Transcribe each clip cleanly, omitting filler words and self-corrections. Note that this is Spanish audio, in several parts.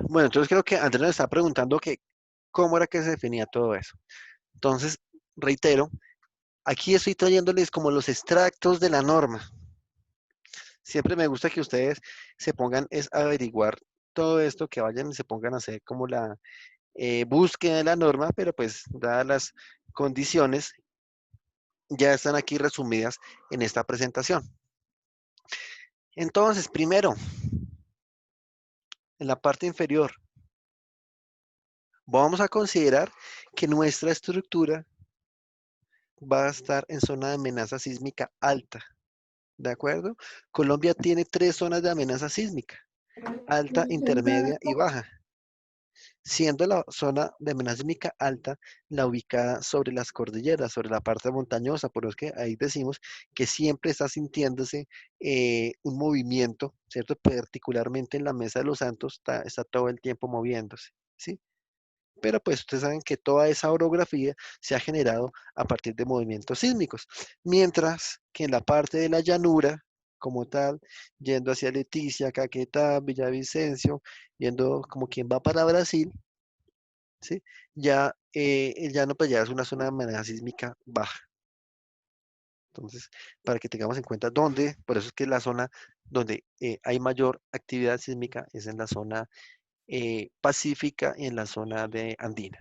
Bueno, entonces creo que Andrés nos está preguntando que cómo era que se definía todo eso. Entonces, reitero, aquí estoy trayéndoles como los extractos de la norma. Siempre me gusta que ustedes se pongan es a averiguar todo esto, que vayan y se pongan a hacer como la búsqueda de la norma, pero pues dadas las condiciones, ya están aquí resumidas en esta presentación. Entonces, primero, en la parte inferior, vamos a considerar que nuestra estructura va a estar en zona de amenaza sísmica alta, ¿de acuerdo? Colombia tiene tres zonas de amenaza sísmica, alta, intermedia y baja, siendo la zona de amenaza sísmica alta la ubicada sobre las cordilleras, sobre la parte montañosa, por lo que ahí decimos que siempre está sintiéndose un movimiento, ¿cierto? Particularmente en la Mesa de los Santos está todo el tiempo moviéndose, ¿sí? Pero pues ustedes saben que toda esa orografía se ha generado a partir de movimientos sísmicos, mientras que en la parte de la llanura, como tal, yendo hacia Leticia, Caquetá, Villavicencio, yendo como quien va para Brasil, ¿sí? Ya el llano pues ya es una zona de amenaza sísmica baja. Entonces, para que tengamos en cuenta dónde, por eso es que la zona donde hay mayor actividad sísmica es en la zona pacífica y en la zona de andina.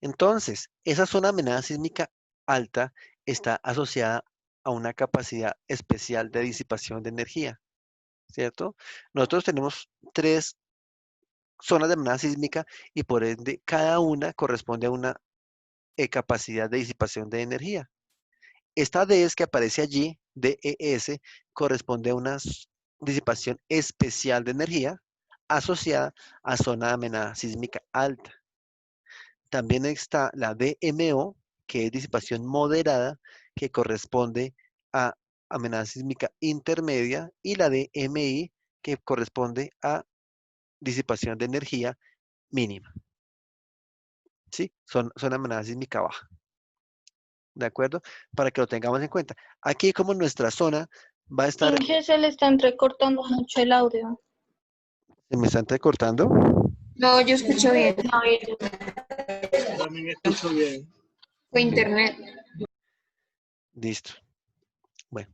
Entonces, esa zona de amenaza sísmica alta está asociada a una capacidad especial de disipación de energía, ¿cierto? Nosotros tenemos tres zonas de amenaza sísmica y por ende cada una corresponde a una capacidad de disipación de energía. Esta DES que aparece allí, DES, corresponde a una disipación especial de energía asociada a zona de amenaza sísmica alta. También está la DMO, que es disipación moderada, que corresponde a amenaza sísmica intermedia, y la DMI, que corresponde a disipación de energía mínima. ¿Sí? Son amenaza sísmica baja. ¿De acuerdo? Para que lo tengamos en cuenta. Aquí como nuestra zona va a estar, Inge, se le está entrecortando mucho el audio. ¿se me está entrecortando? No, yo escucho bien. A ver, También escucho bien. Fue internet. Listo. Bueno,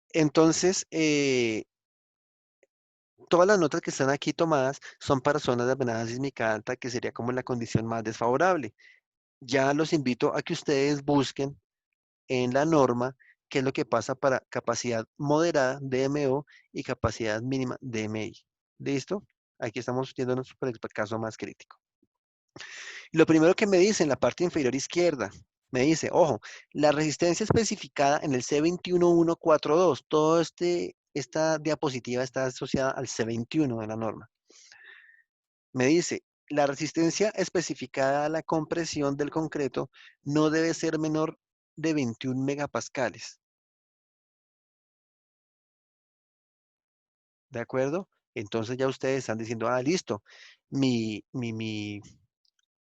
entonces, todas las notas que están aquí tomadas son para zonas de amenaza sísmica alta, que sería como la condición más desfavorable. Ya los invito a que ustedes busquen en la norma qué es lo que pasa para capacidad moderada, DMO, y capacidad mínima, DMI. ¿Listo? Aquí estamos yéndonos por el caso más crítico. Lo primero que me dice en la parte inferior izquierda, me dice, ojo, la resistencia especificada en el C21142, esta diapositiva está asociada al C21 de la norma. Me dice, la resistencia especificada a la compresión del concreto no debe ser menor de 21 megapascales. ¿De acuerdo? Entonces ya ustedes están diciendo, ah, listo, mi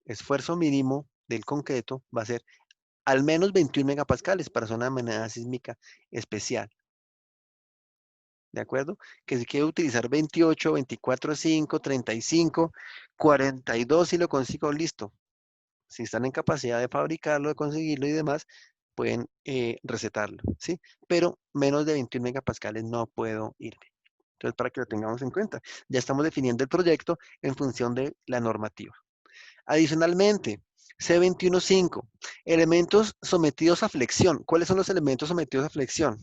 esfuerzo mínimo del concreto va a ser al menos 21 megapascales para zona de amenaza sísmica especial. ¿De acuerdo? Que si quiere utilizar 28, 24,5, 35, 42 si lo consigo, listo. Si están en capacidad de fabricarlo, de conseguirlo y demás, pueden recetarlo, ¿sí? Pero menos de 21 megapascales no puedo irme. Entonces, para que lo tengamos en cuenta, ya estamos definiendo el proyecto en función de la normativa. Adicionalmente, C215, elementos sometidos a flexión. ¿Cuáles son los elementos sometidos a flexión?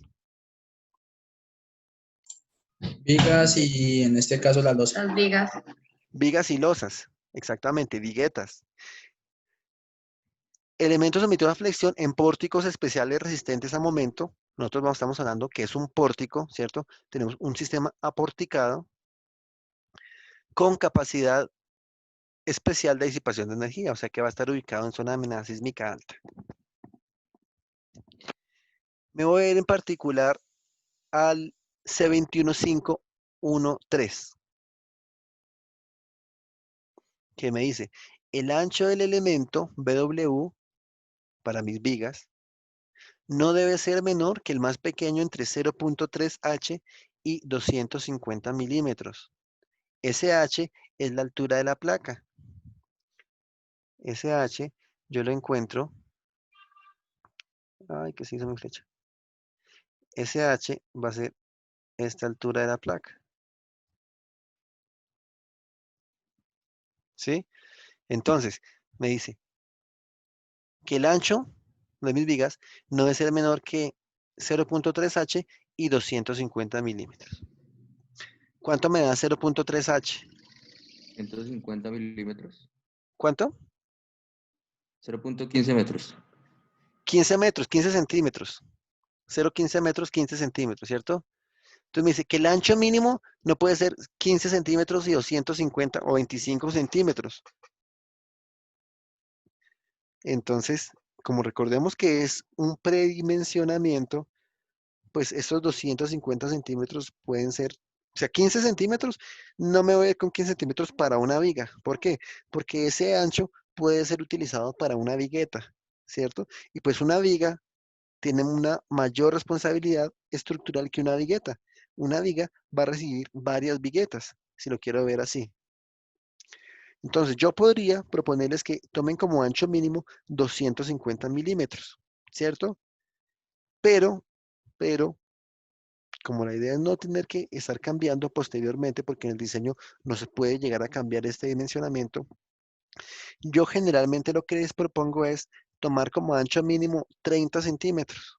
Vigas y en este caso las dos. Las vigas. Vigas y losas, exactamente, viguetas. Elementos sometidos a flexión en pórticos especiales resistentes a momento. Nosotros estamos hablando que es un pórtico, ¿cierto? Tenemos un sistema aporticado con capacidad especial de disipación de energía, o sea que va a estar ubicado en zona de amenaza sísmica alta. Me voy a ir en particular al C21513, que me dice, el ancho del elemento BW para mis vigas no debe ser menor que el más pequeño entre 0.3 H y 250 milímetros. SH es la altura de la placa. SH yo lo encuentro. Ay, que se hizo mi flecha. SH va a ser esta altura de la placa. ¿Sí? Entonces, me dice que el ancho de mis vigas no debe ser menor que 0.3H y 250 milímetros. ¿Cuánto me da 0.3H? 150 milímetros. ¿Cuánto? 0.15 metros. 15 metros, 15 centímetros. 0,15 metros, 15 centímetros, ¿cierto? Entonces me dice que el ancho mínimo no puede ser 15 centímetros y 250 o 25 centímetros. Entonces, como recordemos que es un predimensionamiento, pues estos 250 centímetros pueden ser, o sea, 15 centímetros, no me voy a ir con 15 centímetros para una viga. ¿Por qué? Porque ese ancho puede ser utilizado para una vigueta, ¿cierto? Y pues una viga tiene una mayor responsabilidad estructural que una vigueta. Una viga va a recibir varias viguetas, si lo quiero ver así. Entonces, yo podría proponerles que tomen como ancho mínimo 250 milímetros, ¿cierto? Pero, como la idea es no tener que estar cambiando posteriormente, porque en el diseño no se puede llegar a cambiar este dimensionamiento, yo generalmente lo que les propongo es tomar como ancho mínimo 30 centímetros.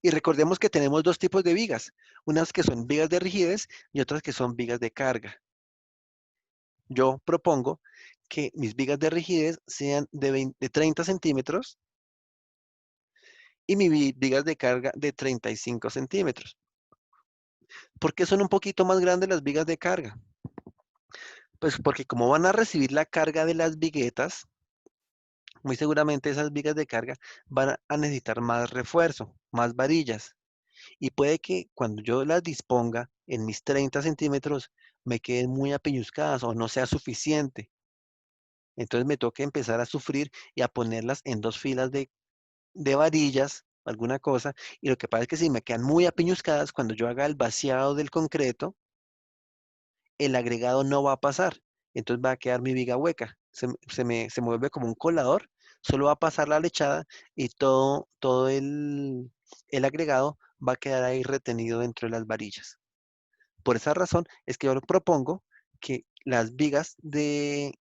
Y recordemos que tenemos dos tipos de vigas, unas que son vigas de rigidez y otras que son vigas de carga. Yo propongo que mis vigas de rigidez sean de 30 centímetros y mis vigas de carga de 35 centímetros. ¿Por qué son un poquito más grandes las vigas de carga? Pues porque como van a recibir la carga de las viguetas, muy seguramente esas vigas de carga van a necesitar más refuerzo, más varillas. Y puede que cuando yo las disponga en mis 30 centímetros me queden muy apeñuscadas o no sea suficiente. Entonces me toca empezar a sufrir y a ponerlas en dos filas de varillas, alguna cosa. Y lo que pasa es que si me quedan muy apeñuscadas, cuando yo haga el vaciado del concreto, el agregado no va a pasar. Entonces va a quedar mi viga hueca. Se me vuelve como un colador. Solo va a pasar la lechada y todo el agregado va a quedar ahí retenido dentro de las varillas. Por esa razón es que yo lo propongo que las vigas de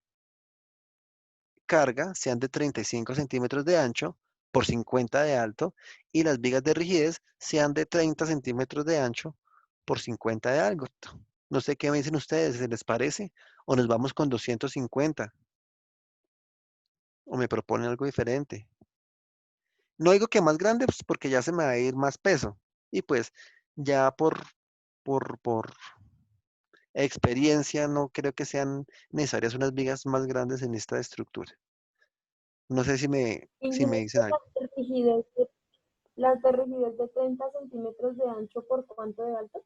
carga sean de 35 centímetros de ancho por 50 de alto y las vigas de rigidez sean de 30 centímetros de ancho por 50 de alto. No sé qué me dicen ustedes, ¿se les parece? ¿O nos vamos con 250? ¿O me proponen algo diferente? No digo que más grande, pues porque ya se me va a ir más peso. Y pues ya por experiencia no creo que sean necesarias unas vigas más grandes en esta estructura. No sé si me Ingeniero, dicen algo. las de rigidez de 30 centímetros de ancho, ¿por cuánto de alto?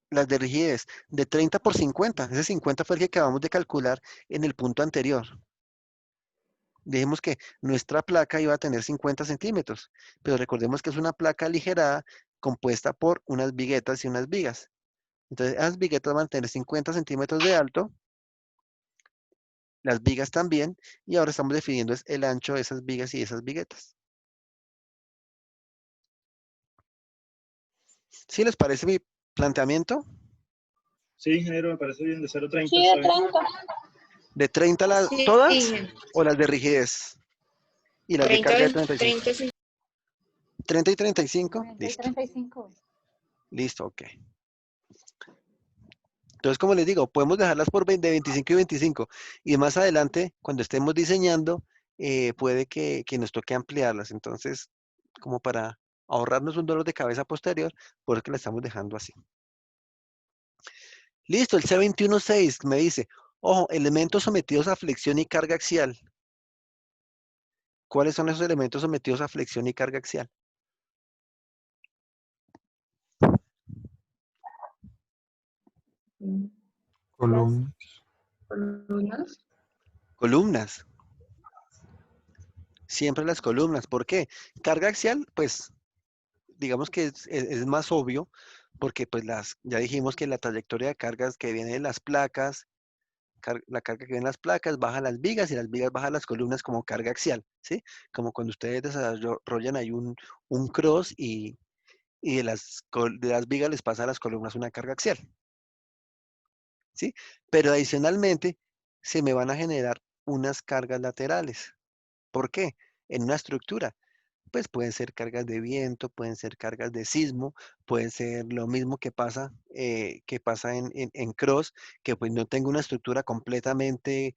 Las de rigidez de 30 por 50. Ese 50 fue el que acabamos de calcular en el punto anterior. Dijimos que nuestra placa iba a tener 50 centímetros, pero recordemos que es una placa aligerada compuesta por unas viguetas y unas vigas. Entonces, las viguetas van a tener 50 centímetros de alto, las vigas también, y ahora estamos definiendo es el ancho de esas vigas y esas viguetas. ¿Sí les parece mi planteamiento? Sí, ingeniero, me parece bien, de 0,30 Sí, está de bien. 30. ¿De 30 Sí, todas o las de rigidez? Y las de 30, carga de 35. 30, sí. 30 y 35, 30 y listo. 35. Listo, ok. Entonces, como les digo, podemos dejarlas por de 25 y 25. Y más adelante, cuando estemos diseñando, puede que nos toque ampliarlas. Entonces, como para ahorrarnos un dolor de cabeza posterior, por eso que la estamos dejando así. Listo, el C216 me dice, ojo, elementos sometidos a flexión y carga axial. ¿Cuáles son esos elementos sometidos a flexión y carga axial? Las Columnas. Columnas. Siempre las columnas. ¿Por qué? Carga axial, pues digamos que es más obvio, porque pues ya dijimos que la trayectoria de cargas que viene de las placas, la carga que viene de las placas baja las vigas y las vigas bajan las columnas como carga axial, ¿sí? Como cuando ustedes desarrollan ahí un cross y de las vigas les pasa a las columnas una carga axial, ¿sí? Pero adicionalmente se me van a generar unas cargas laterales. ¿Por qué? En una estructura, pues pueden ser cargas de viento, pueden ser cargas de sismo, pueden ser lo mismo que pasa en cross, que pues no tengo una estructura completamente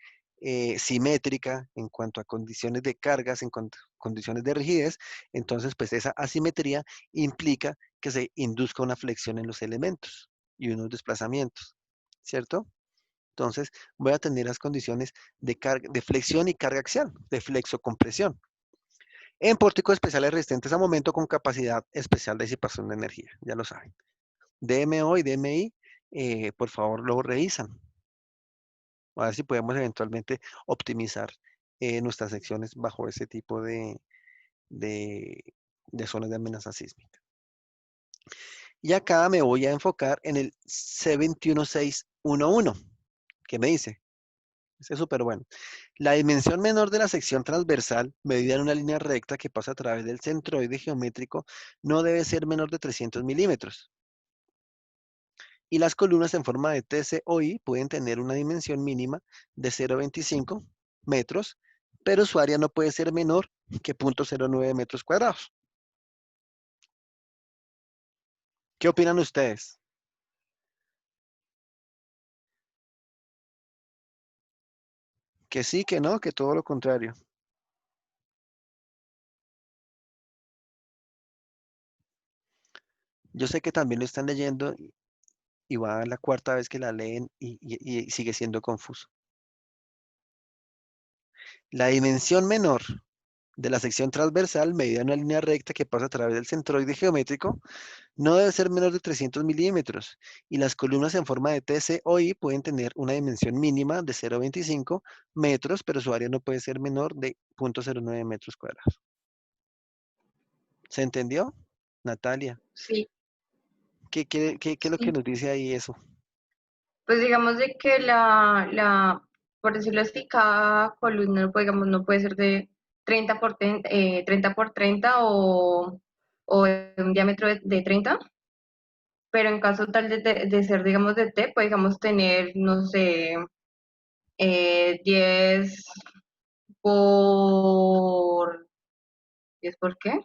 simétrica en cuanto a condiciones de cargas, en cuanto a condiciones de rigidez. Entonces pues esa asimetría implica que se induzca una flexión en los elementos y unos desplazamientos, ¿cierto? Entonces voy a tener las condiciones de flexión y carga axial, de flexocompresión en pórticos especiales resistentes a momento con capacidad especial de disipación de energía, ya lo saben. DMO y DMI, por favor, lo revisan. A ver si podemos eventualmente optimizar nuestras secciones bajo ese tipo de, de zonas de amenaza sísmica. Y acá me voy a enfocar en el C21611, que me dice, este es súper bueno. La dimensión menor de la sección transversal, medida en una línea recta que pasa a través del centroide geométrico, no debe ser menor de 300 milímetros. Y las columnas en forma de TC o I pueden tener una dimensión mínima de 0,25 metros, pero su área no puede ser menor que 0,09 metros cuadrados. ¿Qué opinan ustedes? Que sí, que no, que todo lo contrario. Yo sé que también lo están leyendo y va la cuarta vez que la leen y sigue siendo confuso. La dimensión menor de la sección transversal, medida en una línea recta que pasa a través del centroide geométrico, no debe ser menor de 300 milímetros y las columnas en forma de TC o I pueden tener una dimensión mínima de 0,25 metros, pero su área no puede ser menor de 0,09 metros cuadrados. ¿Se entendió, Natalia? Sí, ¿Qué es lo que sí. nos dice ahí eso? Pues digamos de que por decirlo así, cada columna, pues, digamos, no puede ser de 30 por 30 o un diámetro de 30, pero en caso tal de ser, digamos, de T, pues, digamos, tener, no sé, 10 por... ¿10 por qué?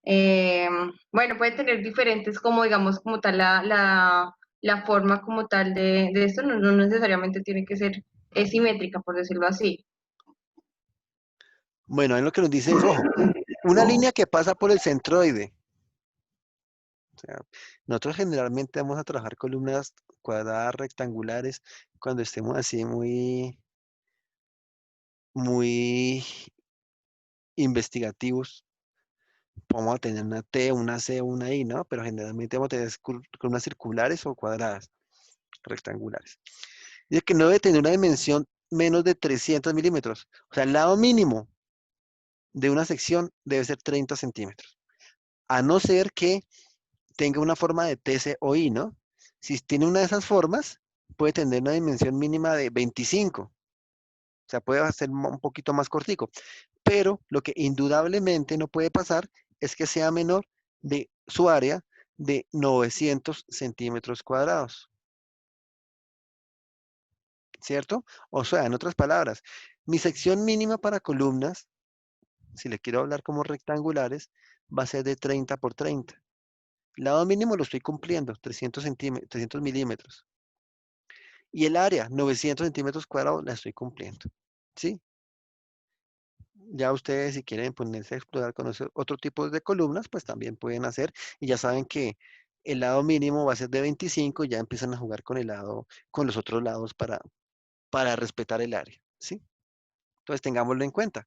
Eh, bueno, puede tener diferentes, como digamos, como tal, la forma como tal de esto, no necesariamente tiene que ser simétrica, por decirlo así. Bueno, ahí lo que nos dice es, ojo, una línea que pasa por el centroide. O sea, nosotros generalmente vamos a trabajar columnas cuadradas, rectangulares, cuando estemos así muy investigativos. Vamos a tener una T, una C, una I, ¿no? Pero generalmente vamos a tener columnas circulares o cuadradas, rectangulares. Dice que no debe tener una dimensión menos de 300 milímetros. O sea, el lado mínimo de una sección debe ser 30 centímetros. A no ser que tenga una forma de TC o I, ¿no? Si tiene una de esas formas, puede tener una dimensión mínima de 25. O sea, puede ser un poquito más cortico. Pero lo que indudablemente no puede pasar es que sea menor de su área de 900 centímetros cuadrados. ¿Cierto? O sea, en otras palabras, mi sección mínima para columnas, si le quiero hablar como rectangulares, va a ser de 30 por 30. Lado mínimo lo estoy cumpliendo, 300 milímetros. Y el área, 900 centímetros cuadrados, la estoy cumpliendo. ¿Sí? Ya ustedes si quieren ponerse a explorar con otro tipo de columnas, pues también pueden hacer. Y ya saben que el lado mínimo va a ser de 25 y ya empiezan a jugar con los otros lados para respetar el área. ¿Sí? Entonces tengámoslo en cuenta.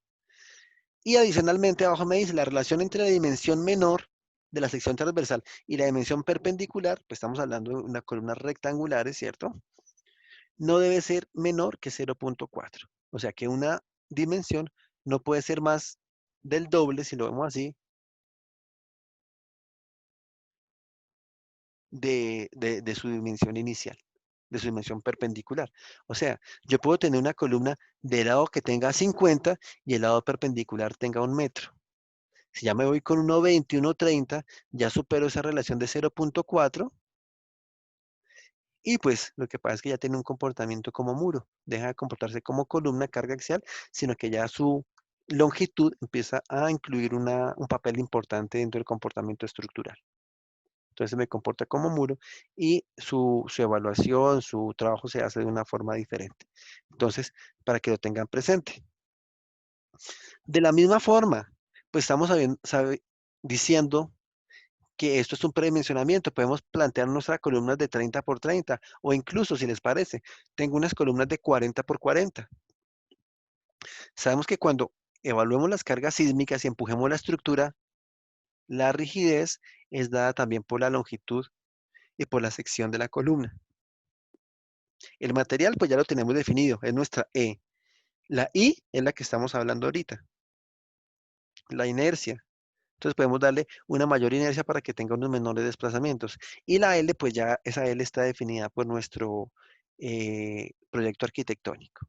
Y adicionalmente abajo me dice la relación entre la dimensión menor de la sección transversal y la dimensión perpendicular, pues estamos hablando de unas columnas rectangulares, ¿cierto? No debe ser menor que 0,4. O sea que una dimensión no puede ser más del doble, si lo vemos así, de su dimensión inicial, de su dimensión perpendicular. O sea, yo puedo tener una columna de lado que tenga 50 y el lado perpendicular tenga 1 metro. Si ya me voy con 1,20, 1,30, ya supero esa relación de 0,4 y pues lo que pasa es que ya tiene un comportamiento como muro. Deja de comportarse como columna, carga axial, sino que ya su longitud empieza a incluir un papel importante dentro del comportamiento estructural. Entonces me comporta como muro y su evaluación, su trabajo se hace de una forma diferente. Entonces, para que lo tengan presente. De la misma forma, pues estamos diciendo que esto es un predimensionamiento. Podemos plantear nuestras columnas de 30 por 30 o incluso, si les parece, tengo unas columnas de 40 por 40. Sabemos que cuando evaluemos las cargas sísmicas y empujemos la estructura, la rigidez es dada también por la longitud y por la sección de la columna. El material, pues ya lo tenemos definido, es nuestra E. La I es la que estamos hablando ahorita, la inercia. Entonces podemos darle una mayor inercia para que tenga unos menores desplazamientos. Y la L, pues ya esa L está definida por nuestro proyecto arquitectónico.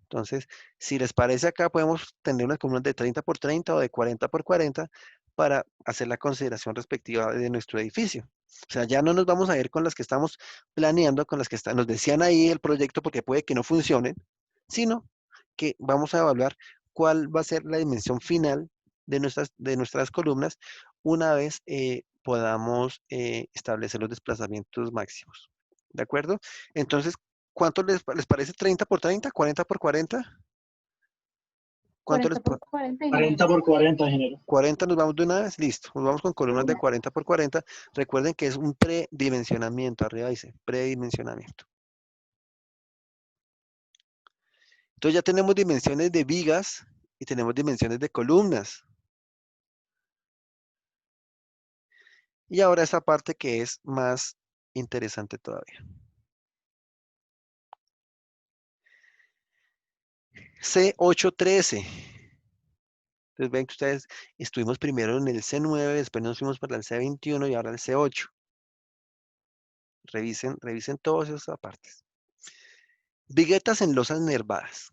Entonces, si les parece acá, podemos tener unas columnas de 30 por 30 o de 40 por 40 para hacer la consideración respectiva de nuestro edificio. O sea, ya no nos vamos a ir con las que estamos planeando, con las que nos decían ahí el proyecto, porque puede que no funcionen, sino que vamos a evaluar cuál va a ser la dimensión final de nuestras columnas una vez podamos establecer los desplazamientos máximos. ¿De acuerdo? Entonces, ¿cuánto les parece 30 por 30? ¿40 por 40? ¿Cuánto 40 por 40, 40 ingeniero. por 40, ingeniero. 40 nos vamos de una vez, listo. Nos vamos con columnas de una. 40 por 40. Recuerden que es un predimensionamiento, arriba dice, predimensionamiento. Entonces ya tenemos dimensiones de vigas y tenemos dimensiones de columnas. Y ahora esta parte que es más interesante todavía. C813. Entonces ven que ustedes estuvimos primero en el C9, después nos fuimos para el C21 y ahora el C8. Revisen todas esas partes. Viguetas en losas nervadas.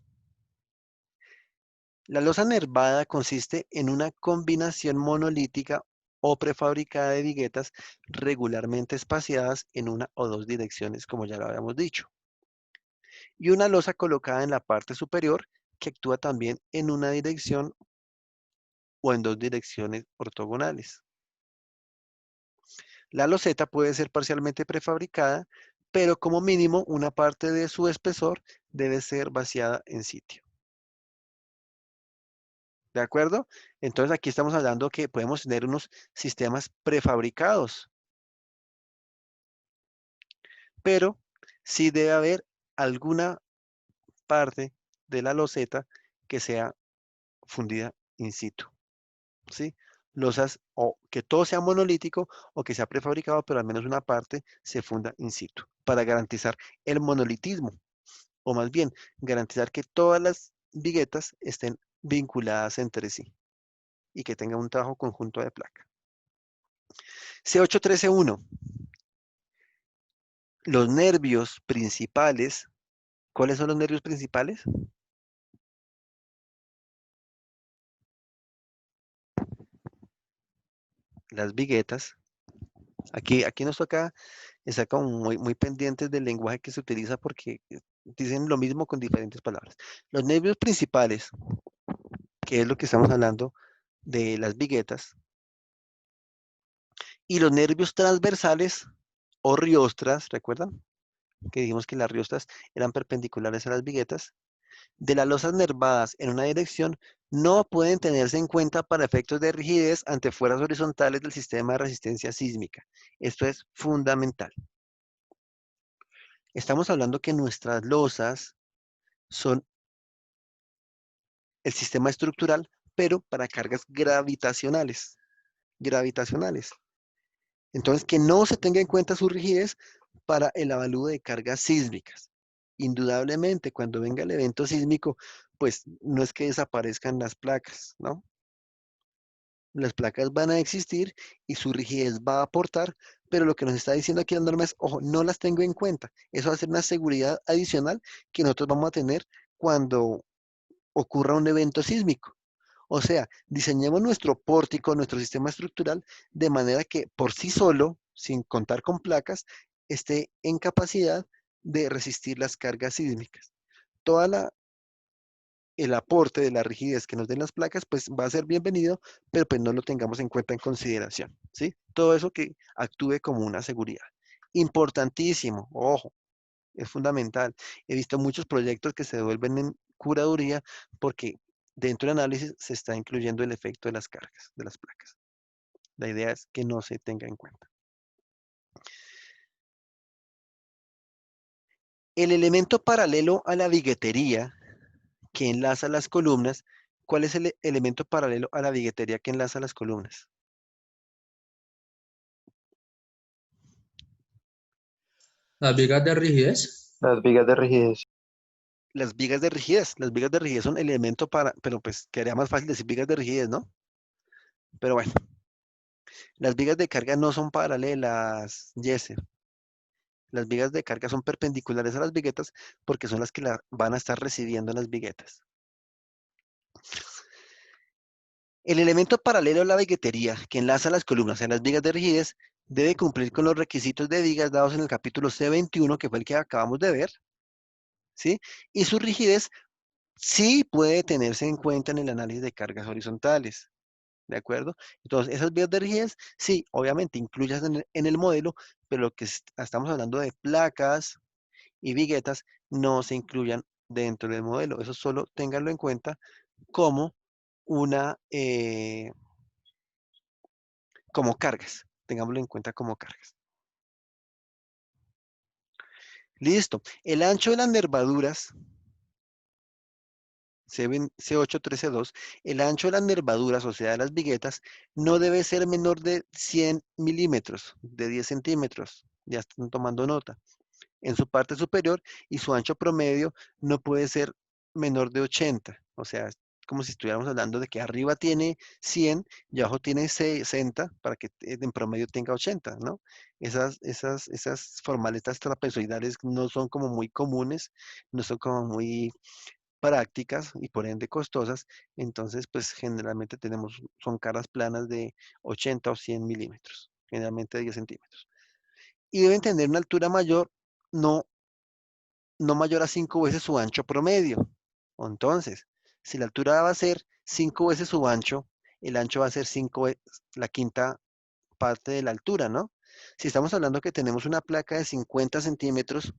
La losa nervada consiste en una combinación monolítica o prefabricada de viguetas regularmente espaciadas en una o dos direcciones, como ya lo habíamos dicho. Y una losa colocada en la parte superior que actúa también en una dirección o en dos direcciones ortogonales. La loseta puede ser parcialmente prefabricada, pero como mínimo una parte de su espesor debe ser vaciada en sitio. ¿De acuerdo? Entonces aquí estamos hablando que podemos tener unos sistemas prefabricados, pero sí debe haber alguna parte de la loseta que sea fundida in situ, ¿sí? Losas o que todo sea monolítico o que sea prefabricado, pero al menos una parte se funda in situ para garantizar el monolitismo, o más bien garantizar que todas las viguetas estén vinculadas entre sí y que tengan un trabajo conjunto de placa. C813.1. Los nervios principales. ¿Cuáles son los nervios principales? Las viguetas. Aquí nos toca estar como muy pendientes del lenguaje que se utiliza porque dicen lo mismo con diferentes palabras. Los nervios principales, que es lo que estamos hablando de las viguetas, y los nervios transversales o riostras, ¿recuerdan? Que dijimos que las riostras eran perpendiculares a las viguetas, de las losas nervadas en una dirección no pueden tenerse en cuenta para efectos de rigidez ante fuerzas horizontales del sistema de resistencia sísmica. Esto es fundamental. Estamos hablando que nuestras losas son el sistema estructural, pero para cargas gravitacionales. Gravitacionales. Entonces, que no se tenga en cuenta su rigidez para el avalúo de cargas sísmicas. Indudablemente, cuando venga el evento sísmico, pues no es que desaparezcan las placas, ¿no? Las placas van a existir y su rigidez va a aportar, pero lo que nos está diciendo aquí la norma es, ojo, no las tengo en cuenta. Eso va a ser una seguridad adicional que nosotros vamos a tener cuando ocurra un evento sísmico. O sea, diseñemos nuestro pórtico, nuestro sistema estructural, de manera que por sí solo, sin contar con placas, esté en capacidad de resistir las cargas sísmicas. Toda el aporte de la rigidez que nos den las placas, pues va a ser bienvenido, pero pues no lo tengamos en cuenta en consideración, ¿sí? Todo eso que actúe como una seguridad. Importantísimo, ojo, es fundamental. He visto muchos proyectos que se devuelven en curaduría porque dentro del análisis se está incluyendo el efecto de las cargas, de las placas. La idea es que no se tenga en cuenta. El elemento paralelo a la viguetería que enlaza las columnas, ¿cuál es el elemento paralelo a la viguetería que enlaza las columnas? Las vigas de rigidez. Las vigas de rigidez. Las vigas de rigidez son elemento para, pero pues quedaría más fácil decir vigas de rigidez, ¿no? Pero bueno, las vigas de carga no son paralelas, Yeser. Las vigas de carga son perpendiculares a las viguetas porque son las que van a estar recibiendo las viguetas. El elemento paralelo a la viguetería que enlaza las columnas en las vigas de rigidez debe cumplir con los requisitos de vigas dados en el capítulo C21, que fue el que acabamos de ver, ¿sí? Y su rigidez sí puede tenerse en cuenta en el análisis de cargas horizontales, ¿de acuerdo? Entonces, esas vigas de rigidez, sí, obviamente, incluyas en el modelo, pero lo que estamos hablando de placas y viguetas no se incluyan dentro del modelo. Eso solo ténganlo en cuenta como como cargas. Tengámoslo en cuenta como cargas. Listo. El ancho de las nervaduras, C813.2, el ancho de las nervaduras, o sea, de las viguetas, no debe ser menor de 100 milímetros, de 10 centímetros. Ya están tomando nota. En su parte superior y su ancho promedio no puede ser menor de 80. O sea, es como si estuviéramos hablando de que arriba tiene 100 y abajo tiene 60 para que en promedio tenga 80, ¿no? Esas formaletas trapezoidales no son como muy comunes, no son como muy prácticas y por ende costosas. Entonces, pues generalmente son caras planas de 80 o 100 milímetros, generalmente 10 centímetros. Y deben tener una altura mayor, no mayor a 5 veces su ancho promedio. Entonces, si la altura va a ser 5 veces su ancho, el ancho va a ser la quinta parte de la altura, ¿no? Si estamos hablando que tenemos una placa de 50 centímetros,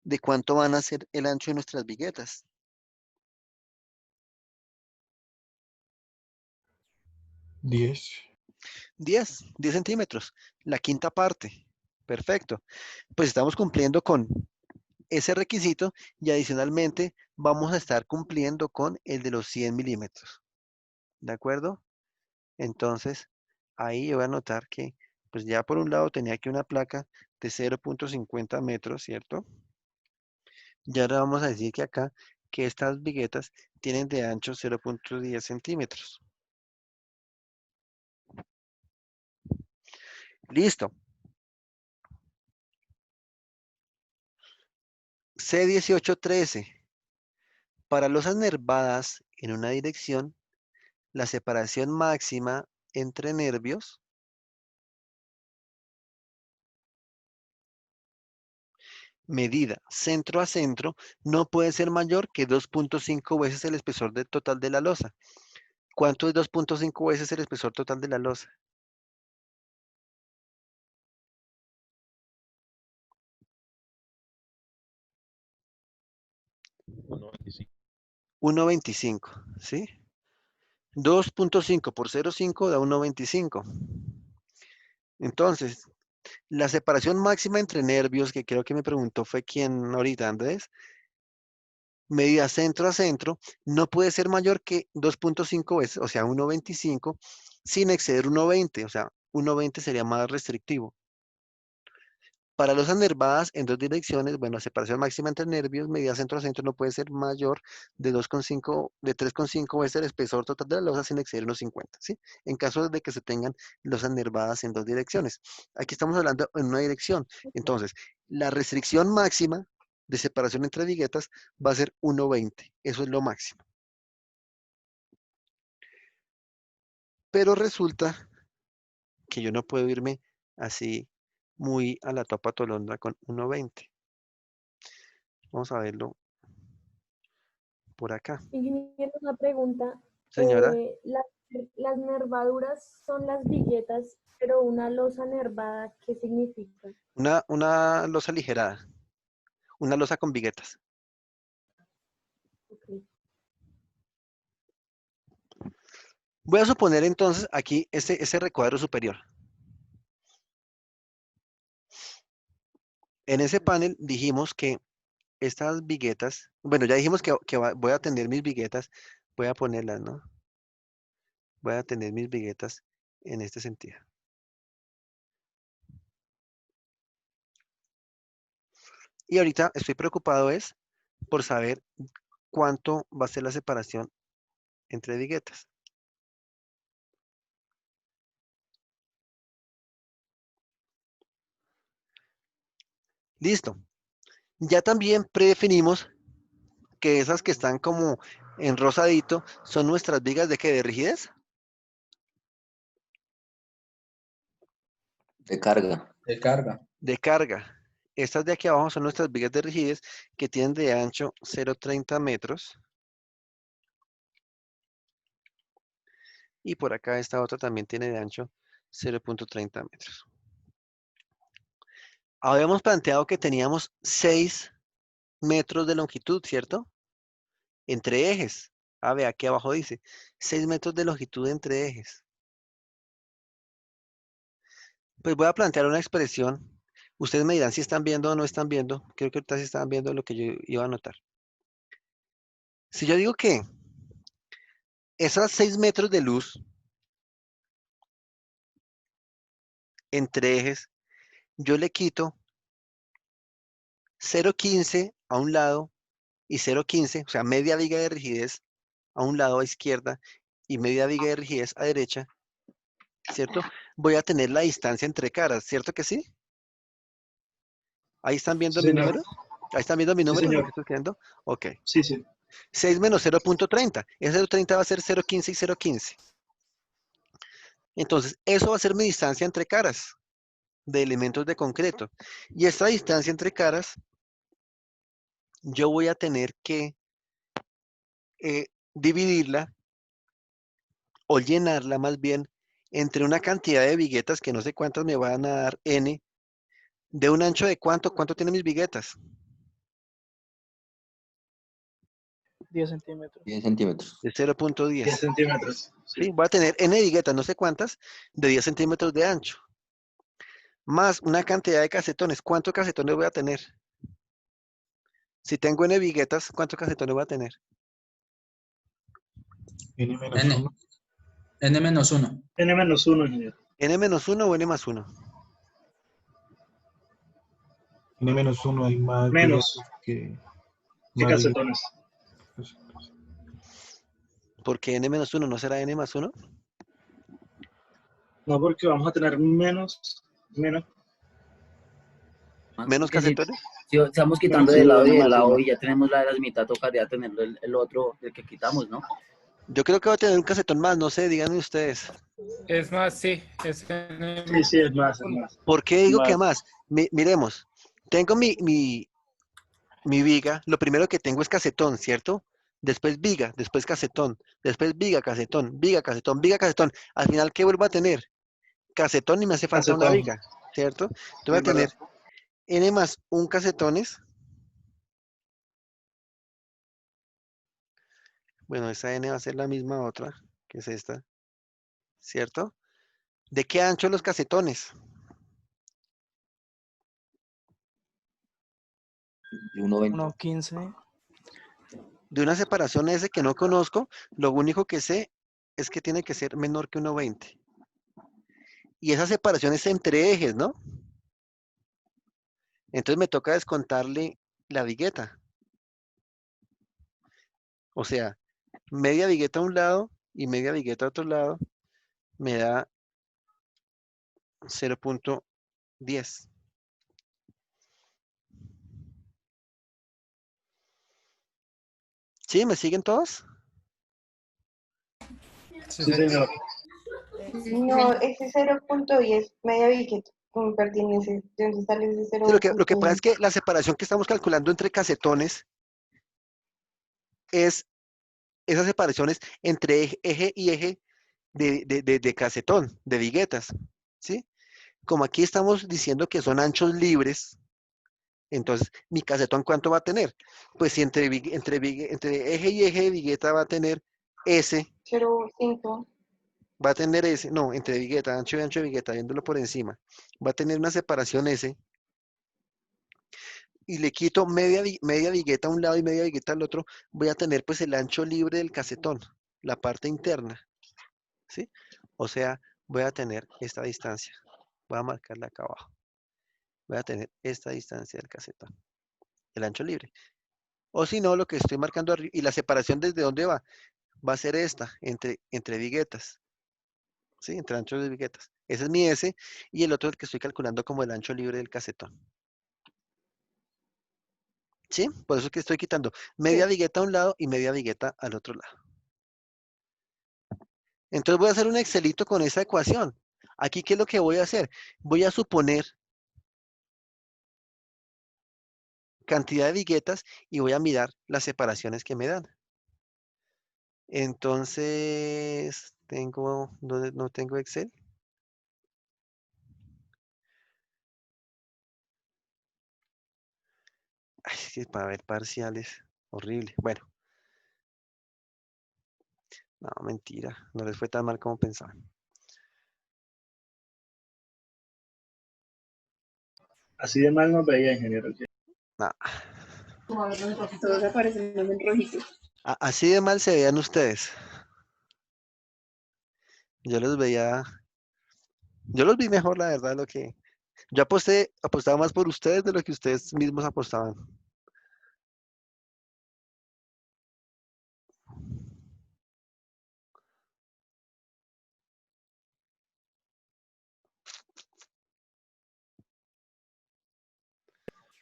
¿de cuánto van a ser el ancho de nuestras viguetas? 10. 10 centímetros, la quinta parte. Perfecto. Pues estamos cumpliendo con ese requisito y adicionalmente vamos a estar cumpliendo con el de los 100 milímetros. ¿De acuerdo? Entonces, ahí yo voy a anotar que, pues ya por un lado tenía aquí una placa de 0.50 metros, ¿cierto? Y ahora vamos a decir que acá, que estas viguetas tienen de ancho 0.10 centímetros. Listo. C1813. Para losas nervadas en una dirección, la separación máxima entre nervios medida centro a centro no puede ser mayor que 2.5 veces el espesor total de la losa. ¿Cuánto es 2.5 veces el espesor total de la losa? 1.25, ¿sí? 2.5 por 0.5 da 1.25. Entonces, la separación máxima entre nervios, que creo que me preguntó fue quién ahorita, Andrés, medida centro a centro, no puede ser mayor que 2.5 veces, o sea, 1.25, sin exceder 1.20, o sea, 1.20 sería más restrictivo. Para losas nervadas en dos direcciones, bueno, la separación máxima entre nervios, medida centro a centro, no puede ser mayor de 2,5, de 3,5 veces el espesor total de la losa sin exceder unos 50, ¿sí? En caso de que se tengan losas nervadas en dos direcciones. Aquí estamos hablando en una dirección. Entonces, la restricción máxima de separación entre viguetas va a ser 1,20. Eso es lo máximo. Pero resulta que yo no puedo irme así muy a la topa tolondra con 1,20. Vamos a verlo por acá. Ingeniero, una pregunta. Señora, Las nervaduras son las viguetas, pero una losa nervada, ¿qué significa? una losa aligerada, una losa con viguetas. Ok. Voy a suponer entonces aquí ese recuadro superior. En ese panel dijimos que estas viguetas, bueno, ya dijimos que voy a tener mis viguetas, voy a ponerlas, ¿no? Voy a tener mis viguetas en este sentido. Y ahorita estoy preocupado es por saber cuánto va a ser la separación entre viguetas. Listo. Ya también predefinimos que esas que están como en rosadito son nuestras vigas de ¿qué? ¿De rigidez? De carga. De carga. De carga. Estas de aquí abajo son nuestras vigas de rigidez que tienen de ancho 0,30 metros. Y por acá esta otra también tiene de ancho 0,30 metros. Habíamos planteado que teníamos 6 metros de longitud, ¿cierto? Entre ejes. A ver, aquí abajo dice 6 metros de longitud entre ejes. Pues voy a plantear una expresión. Ustedes me dirán si están viendo o no están viendo. Creo que ahorita sí están viendo lo que yo iba a anotar. Si yo digo que esas 6 metros de luz entre ejes, yo le quito 0,15 a un lado y 0,15, o sea, media viga de rigidez a un lado a izquierda y media viga de rigidez a derecha, ¿cierto? Voy a tener la distancia entre caras, ¿cierto que sí? ¿Ahí están Sí, viendo mi señor. número? ¿Ahí están viendo mi Sí, número? Lo que señor. estoy escribiendo. Ok. Sí, sí. 6 menos 0,30. Ese 0,30 va a ser 0,15 y 0,15. Entonces, eso va a ser mi distancia entre caras de elementos de concreto. Y esta distancia entre caras, yo voy a tener que dividirla o llenarla más bien entre una cantidad de viguetas que no sé cuántas me van a dar n, de un ancho de ¿cuánto tienen mis viguetas? 10 centímetros. 10 centímetros. De 10 0,10. centímetros. Sí. ¿Sí? Voy a tener n viguetas, no sé cuántas, de 10 centímetros de ancho. Más una cantidad de casetones. ¿Cuántos casetones voy a tener? Si tengo n viguetas, ¿cuántos casetones voy a tener? N menos N, 1. N menos 1. N-1, ingeniero. ¿N menos 1 o n más 1? N menos 1 hay más Menos billetes que... que Más billetes. calcetones. Porque n menos 1 no será n más 1. No, porque vamos a tener menos. Menos Porque si casetones. estamos quitando Menos de sí, lado y N de más lado 1. y ya tenemos la de la mitad, tocaría tener el otro, el que quitamos, ¿no? Yo creo que voy a tener un casetón más, no sé, díganme ustedes. Es más, sí, es N Sí, sí, es menos más, es uno. más. ¿Por qué digo que Más. más? Miremos, tengo mi viga, lo primero que tengo es casetón, ¿cierto? Después viga, después casetón, después viga, casetón, viga, casetón, viga, casetón. Al final, ¿qué vuelvo a tener? Casetón y me hace falta una Calcetón. viga, ¿cierto? Entonces Sí, voy a es verdad. tener n más un casetones. Bueno, esa n va a ser la misma otra, que es esta, ¿cierto? ¿De qué ancho los casetones? De 1,20. 1,15. De una separación S que no conozco, lo único que sé es que tiene que ser menor que 1,20. Y esa separación es entre ejes, ¿no? Entonces me toca descontarle la vigueta. O sea, media vigueta a un lado y media vigueta a otro lado me da 0.10. ¿Sí? ¿Me siguen todos? Sí, Sí, señor. No, ese 0.10, media billete, como pertenece, ¿de dónde sale ese Sí, lo que pasa 0.1? es que la separación que estamos calculando entre casetones es esas separaciones entre eje y eje de casetón, de viguetas, ¿sí? Como aquí estamos diciendo que son anchos libres, entonces mi casetón ¿cuánto va a tener? Pues si entre eje y eje de vigueta va a tener S, 0.5. va a tener S, no, entre vigueta, ancho y ancho de vigueta, viéndolo por encima, va a tener una separación S, y le quito media vigueta a un lado y media vigueta al otro, voy a tener pues el ancho libre del casetón, la parte interna, ¿sí? O sea, voy a tener esta distancia. Voy a marcarla acá abajo. Voy a tener esta distancia del casetón, el ancho libre. O si no, lo que estoy marcando arriba, y la separación desde dónde va, va a ser esta, entre viguetas, ¿sí? Entre anchos de viguetas. Ese es mi S, y el otro es el que estoy calculando como el ancho libre del casetón. ¿Sí? Por eso es que estoy quitando media vigueta a un lado y media vigueta al otro lado. Entonces voy a hacer un Excelito con esa ecuación. Aquí, ¿qué es lo que voy a hacer? Voy a suponer cantidad de viguetas y voy a mirar las separaciones que me dan. Entonces, no tengo Excel. Ay, es que para ver parciales, horrible. Bueno, no, mentira, no les fue tan mal como pensaban. Así de mal nos veía, ingeniero. No, Todos aparecen en rojito. así de mal se veían ustedes. Yo los veía, yo los vi mejor, la verdad, lo que... Yo apostaba más por ustedes de lo que ustedes mismos apostaban.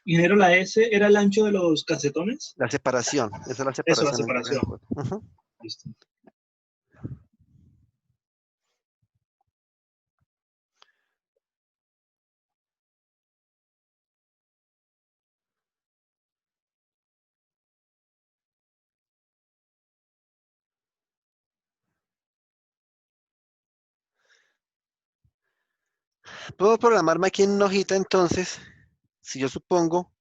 Ingeniero, la S era el ancho de los casetones. La separación, esa es la Eso, la separación entre separación. las cosas. Ujú. Listo. Puedo programarme aquí en una hojita entonces, si yo supongo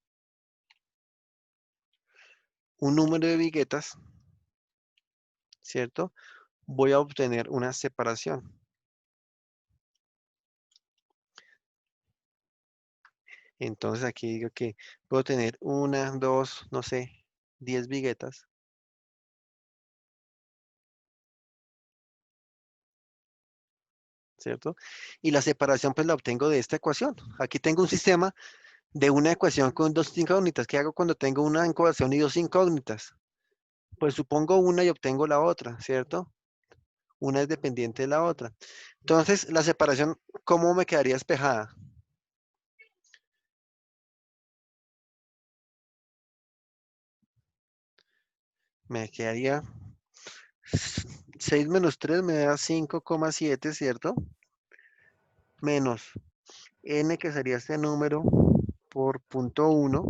un número de viguetas, ¿cierto? Voy a obtener una separación. Entonces aquí digo que puedo tener una, dos, no sé, 10 viguetas. ¿Cierto? Y la separación pues la obtengo de esta ecuación. Aquí tengo un sistema de una ecuación con dos incógnitas. ¿Qué hago cuando tengo una ecuación y dos incógnitas? Pues supongo una y obtengo la otra, ¿cierto? Una es dependiente de la otra. Entonces, la separación, ¿cómo me quedaría despejada? Me quedaría 6 menos 3 me da 5,7, ¿cierto? Menos n, que sería este número, por punto 1,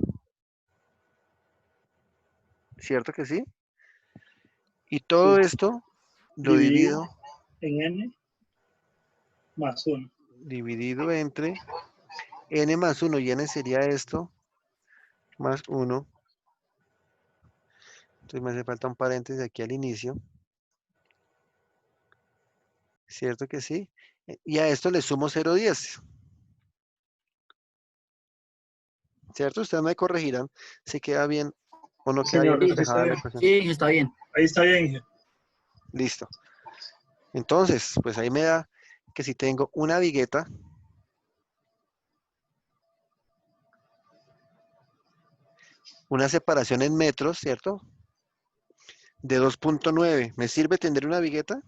¿cierto que sí? Y todo Pues, esto lo dividido divido, en N más 1. dividido entre n más 1, y n sería esto, más 1. Entonces me hace falta un paréntesis aquí al inicio. ¿Cierto que sí? Y a esto le sumo 0,10. ¿Cierto? Ustedes me corregirán si queda bien o no Sí, queda bien señor, así está despejada la bien. ecuación. Sí, está bien. Ahí está bien, ingeniero. Listo. Entonces, pues ahí me da que si tengo una vigueta, una separación en metros, ¿cierto? De 2.9. ¿Me sirve tener una vigueta?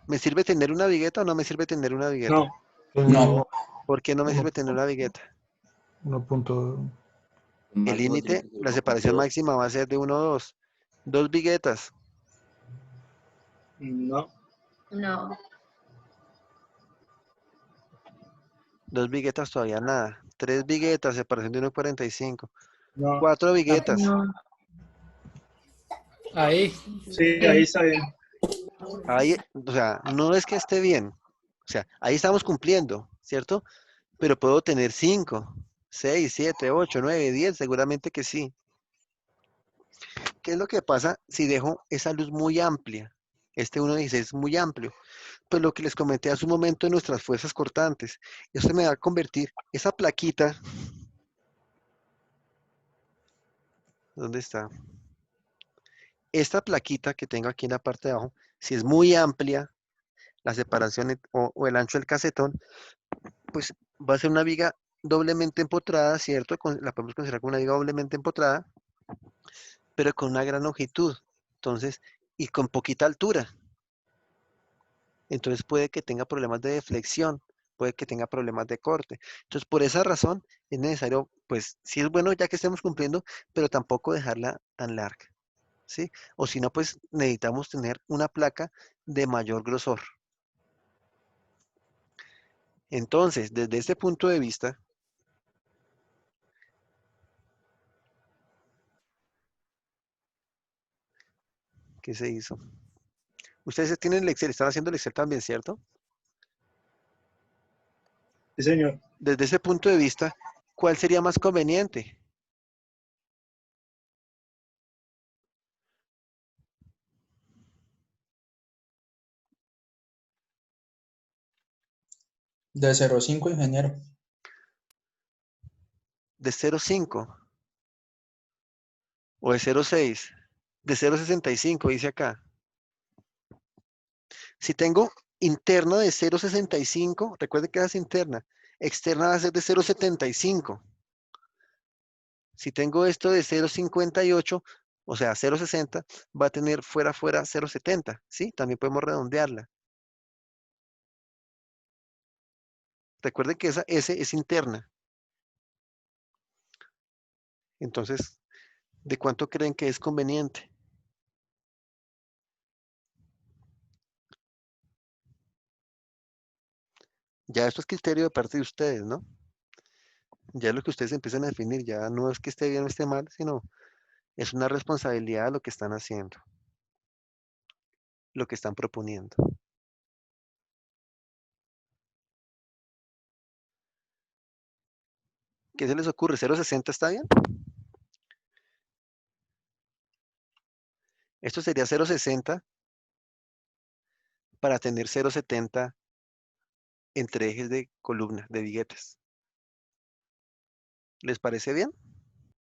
¿Me sirve tener una vigueta o no me sirve tener una vigueta? No, No. ¿Por qué no me sirve tener una vigueta? 1.2. El límite, la separación máxima va a ser de 1,2. 2 viguetas. no, No. 2 viguetas todavía nada. 3 viguetas, separación de 1,45. no. 4 viguetas. No. Ahí. Sí, ahí está bien. Ahí, o sea, no es que esté bien. O sea, ahí estamos cumpliendo, ¿cierto? Pero puedo tener 5, 6, 7, 8, 9, 10, seguramente que sí. ¿Qué es lo que pasa si dejo esa luz muy amplia? Este 1.16 es muy amplio. Pues lo que les comenté hace un momento de nuestras fuerzas cortantes. Esto me va a convertir esa plaquita. ¿Dónde está? Esta plaquita que tengo aquí en la parte de abajo, si es muy amplia, la separación o el ancho del casetón, pues va a ser una viga doblemente empotrada, ¿cierto? La podemos considerar como una viga doblemente empotrada, pero con una gran longitud. Entonces, y con poquita altura. Entonces puede que tenga problemas de deflexión, puede que tenga problemas de corte. Entonces, por esa razón es necesario, pues, sí es bueno ya que estemos cumpliendo, pero tampoco dejarla tan larga, ¿sí? O si no, pues necesitamos tener una placa de mayor grosor. Entonces, desde este punto de vista, ¿qué se hizo? Ustedes tienen el Excel, están haciendo el Excel también, ¿cierto? Sí, señor. Desde ese punto de vista, ¿cuál sería más conveniente? De 0,5, ingeniero. ¿De 0,5 o de 0,6? De 0,65, dice acá. Si tengo interna de 0,65, recuerden que esa es interna. Externa va a ser de 0,75. Si tengo esto de 0,58, o sea, 0,60, va a tener fuera 0,70, ¿sí? También podemos redondearla. Recuerden que esa S es interna. Entonces, ¿de cuánto creen que es conveniente? Ya esto es criterio de parte de ustedes, ¿no? Ya es lo que ustedes empiezan a definir, ya no es que esté bien o esté mal, sino es una responsabilidad lo que están haciendo, lo que están proponiendo. ¿Qué se les ocurre? ¿0,60 está bien? Esto sería 0,60 para tener 0,70 entre ejes de columna, de viguetas. ¿Les parece bien?